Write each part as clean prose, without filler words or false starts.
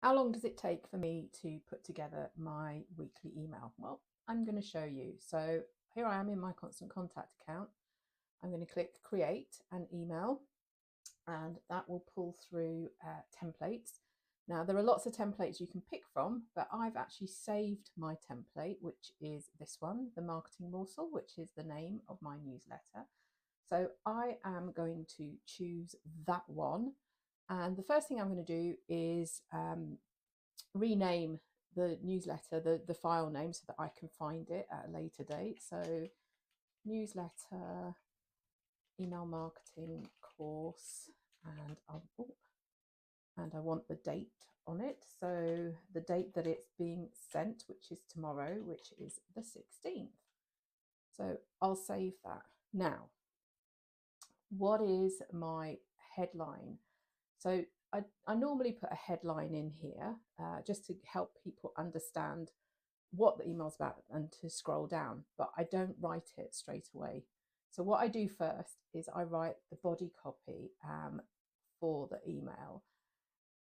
How long does it take for me to put together my weekly email? Well, I'm going to show you. So here I am in my constant contact account. I'm going to click create an email and that will pull through templates. Now there are lots of templates you can pick from, but I've actually saved my template, which is this one, the Marketing Morsel, which is the name of my newsletter. So I am going to choose that one. And the first thing I'm going to do is rename the newsletter, the file name, so that I can find it at a later date. So newsletter, email marketing course, and I want the date on it. So the date that it's being sent, which is tomorrow, which is the 16th. So I'll save that. Now, what is my headline? So I normally put a headline in here just to help people understand what the email's about and to scroll down, but I don't write it straight away. So what I do first is I write the body copy for the email,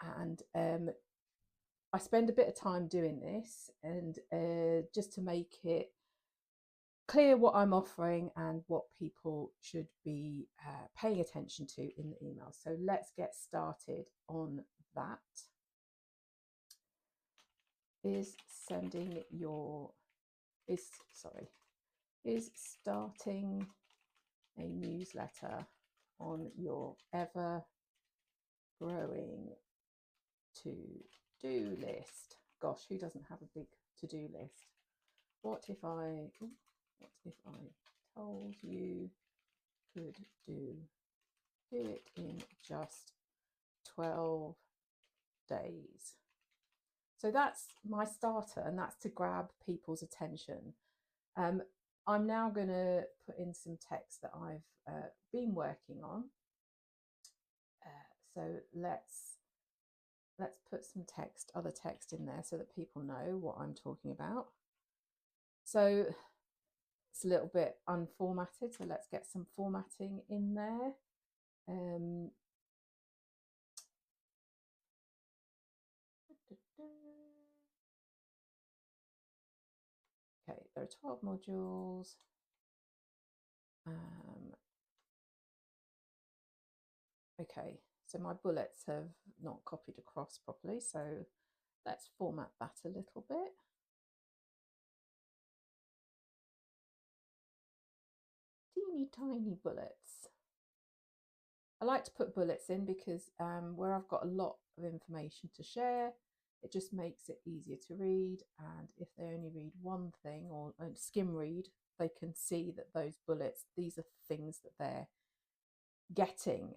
and I spend a bit of time doing this, and just to make it clear what I'm offering and what people should be paying attention to in the email. So let's get started on that. Is sending your is starting a newsletter on your ever growing to-do list. Gosh, who doesn't have a big to-do list? What if I told you could do it in just 12 days? So that's my starter, and that's to grab people's attention. I'm now going to put in some text that I've been working on. So let's put some other text in there so that people know what I'm talking about. So it's a little bit unformatted, so let's get some formatting in there. Okay, there are 12 modules. Okay, so my bullets have not copied across properly, so let's format that a little bit. Teeny tiny bullets. I like to put bullets in because where I've got a lot of information to share, it just makes it easier to read. And if they only read one thing or skim read, they can see that those bullets, these are things that they're getting.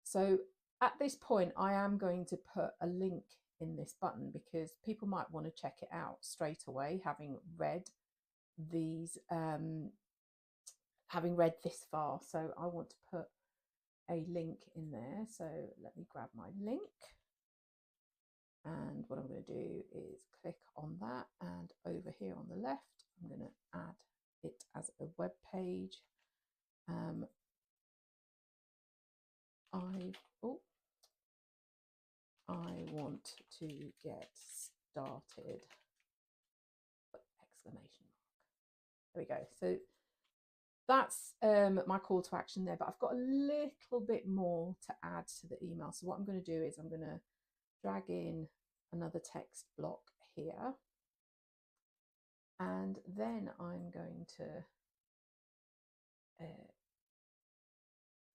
So at this point, I am going to put a link in this button because people might want to check it out straight away, having read these, having read this far. So I want to put a link in there. So let me grab my link. And what I'm going to do is click on that, and over here on the left, I'm going to add it as a web page. I want to get started, exclamation mark. There we go. So that's my call to action there, but I've got a little bit more to add to the email. So what I'm going to do is I'm going to drag in another text block here, and then I'm going to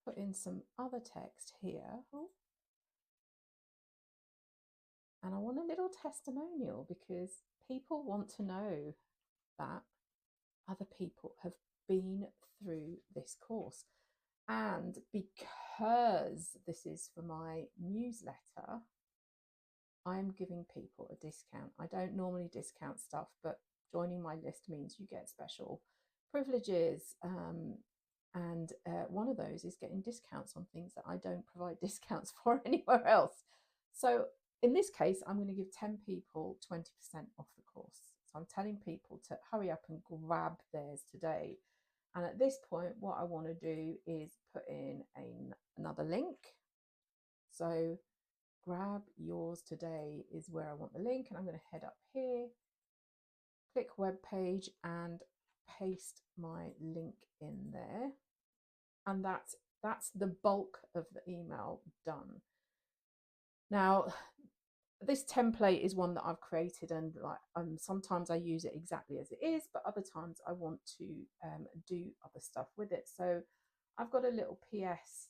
put in some other text here. And I want a little testimonial because people want to know that other people have been through this course. And because this is for my newsletter, I'm giving people a discount. I don't normally discount stuff, but joining my list means you get special privileges. And one of those is getting discounts on things that I don't provide discounts for anywhere else. So in this case, I'm going to give 10 people 20% off the course. So I'm telling people to hurry up and grab theirs today. And at this point, what I want to do is put in another link. So grab yours today is where I want the link, and I'm going to head up here, click web page and paste my link in there. And that's the bulk of the email done. Now, this template is one that I've created, and sometimes I use it exactly as it is, but other times I want to do other stuff with it. So I've got a little PS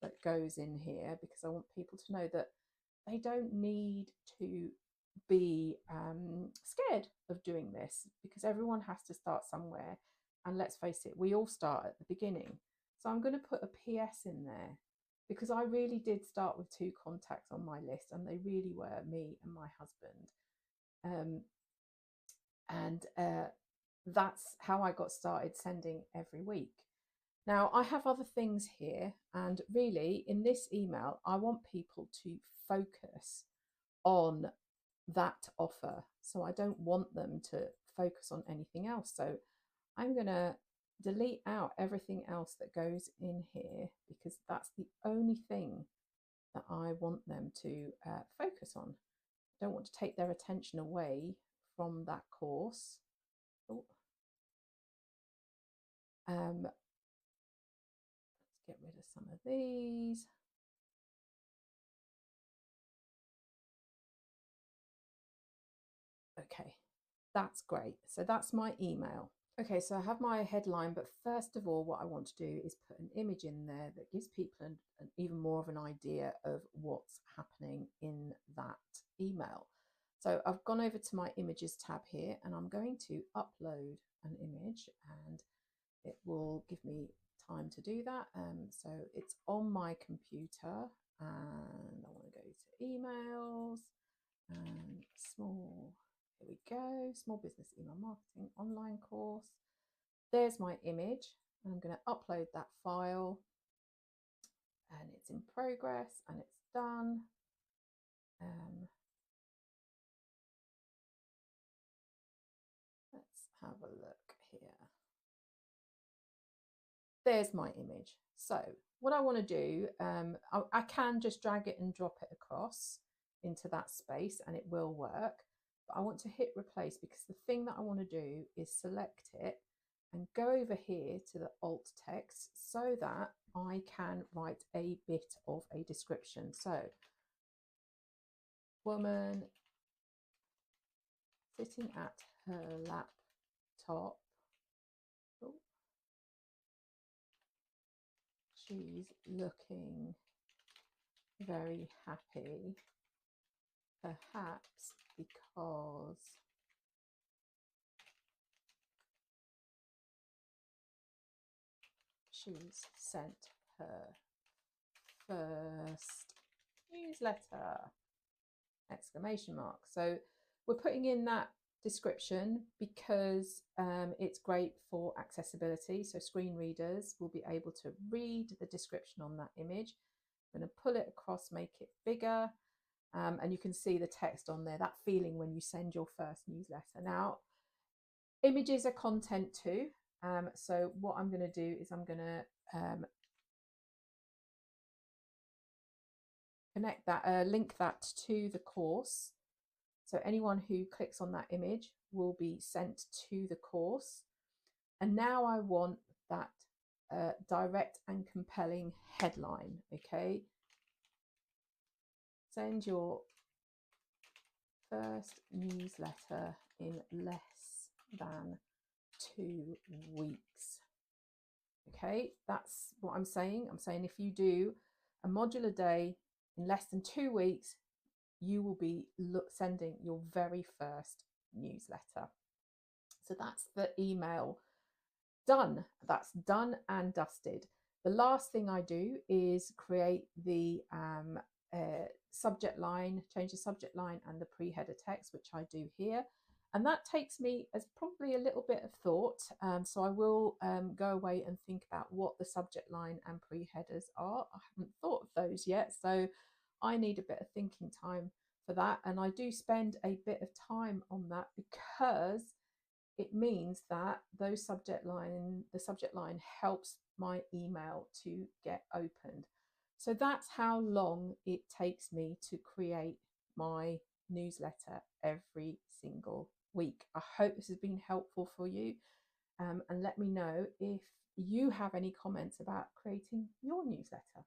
that goes in here because I want people to know that they don't need to be scared of doing this, because everyone has to start somewhere. And let's face it, we all start at the beginning. So I'm going to put a PS in there because I really did start with 2 contacts on my list, and they really were me and my husband. That's how I got started sending every week. Now, I have other things here, and really in this email, I want people to focus on that offer. So I don't want them to focus on anything else. So I'm going to delete out everything else that goes in here, because that's the only thing that I want them to focus on. I don't want to take their attention away from that course. Oh. Let's get rid of some of these. Okay, that's great. So that's my email. Okay, so I have my headline, but first of all, what I want to do is put an image in there that gives people an even more of an idea of what's happening in that email. So I've gone over to my images tab here, and I'm going to upload an image, and it will give me time to do that. So it's on my computer, and I want to go to emails and small. Here we go, small business email marketing online course. There's my image, and I'm going to upload that file, and it's in progress and it's done. Let's have a look here. There's my image. So what I want to do, I can just drag it and drop it across into that space and it will work. But I want to hit replace, because the thing that I want to do is select it and go over here to the alt text so that I can write a bit of a description. So, woman sitting at her laptop. Oh, she's looking very happy, perhaps because she's sent her first newsletter, exclamation mark. So we're putting in that description because it's great for accessibility. So screen readers will be able to read the description on that image. I'm going to pull it across, make it bigger. And you can see the text on there, that feeling when you send your first newsletter. Now, images are content too. So what I'm going to do is I'm going to connect that, link that to the course. So anyone who clicks on that image will be sent to the course. And now I want that direct and compelling headline, okay? Send your first newsletter in less than 2 weeks. Okay, that's what I'm saying. I'm saying if you do a module a day in less than 2 weeks, you will be sending your very first newsletter. So that's the email done. That's done and dusted. The last thing I do is create the subject line, change the subject line and the pre-header text, which I do here. And that takes me as probably a little bit of thought. So I will go away and think about what the subject line and pre-headers are. I haven't thought of those yet, so I need a bit of thinking time for that. And I do spend a bit of time on that because it means that the subject line helps my email to get opened. So that's how long it takes me to create my newsletter every single week. I hope this has been helpful for you. And let me know if you have any comments about creating your newsletter.